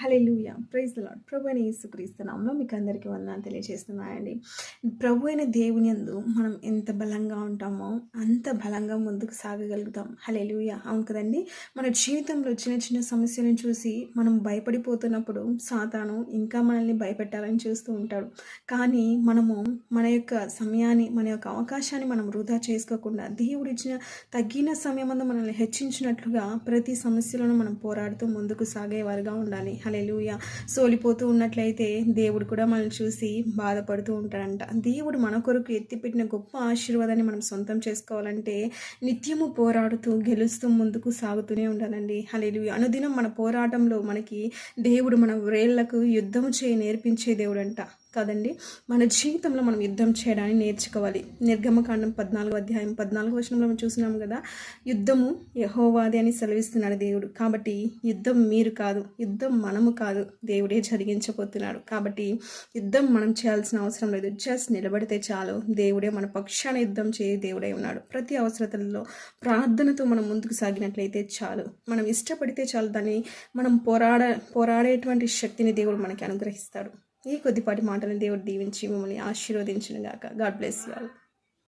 Hallelujah! Praise the lord. ప్రభు అయిన యేసుక్రీస్తు నామములో మీకు అందరికీ వందనాలు తెలియజేస్తున్నానండి. ప్రభు అయిన దేవుని యందు మనం ఎంత బలంగా ఉంటామో అంత బలంగా ముందుకు సాగగలుగుతాం. హల్లెలూయా! అవును కదండీ! మన జీవితంలో చిన్న చిన్న సమస్యలను చూసి మనం భయపడిపోతున్నప్పుడు సాతాను ఇంకా మనల్ని భయపెట్టాలని చూస్తూ ఉంటాడు. కానీ మనము మన యొక్క సమయాన్ని, మన యొక్క అవకాశాన్ని మనం వృధా చేసుకోకుండా దేవుడిచ్చిన తగ్గిన సమయమందు మనల్ని హెచ్చించినట్లుగా ప్రతి సమస్యలను మనం పోరాడుతూ ముందుకు సాగేవారుగా ఉండాలి. హల్లెలూయా! సోలిపోతూ ఉన్నట్లయితే దేవుడు కూడా మనల్ని చూసి బాధపడుతూ ఉంటాడంట. దేవుడు మన కొరకు ఎత్తిపెట్టిన గొప్ప ఆశీర్వాదాన్ని మనం సొంతం చేసుకోవాలంటే నిత్యము పోరాడుతూ గెలుస్తూ ముందుకు సాగుతూనే ఉండాలండి. హల్లెలూయా! అనుదినం మన పోరాటంలో మనకి దేవుడు మన వ్రేళ్లకు యుద్ధము నేర్పించే దేవుడంట కదండి. మన జీవితంలో మనం యుద్ధం చేయడాన్ని నేర్చుకోవాలి. నిర్గమకాండం 14వ అధ్యాయం 14వ వచనంలో మనం చూస్తున్నాం కదా, యుద్ధము యెహోవాది అని సెలవిస్తున్నాడు దేవుడు. కాబట్టి యుద్ధం మీరు కాదు, యుద్ధం మనము కాదు, దేవుడే జరిగించబోతున్నాడు. కాబట్టి యుద్ధం మనం చేయాల్సిన అవసరం లేదు. జస్ట్ నిలబడితే చాలు, దేవుడే మన పక్షాన యుద్ధం చేయ దేవుడై ఉన్నాడు. ప్రతి అవసరతలలో ప్రార్థనతో మనం ముందుకు సాగినట్లయితే చాలు, మనం ఇష్టపడితే చాలు, దాన్ని మనం పోరాడేటువంటి శక్తిని దేవుడు మనకి అనుగ్రహిస్తాడు. ఈ కొద్దిపాటి మాటలను దేవుడు దీవించి మిమ్మల్ని ఆశీర్వదించును గాక. God bless you all.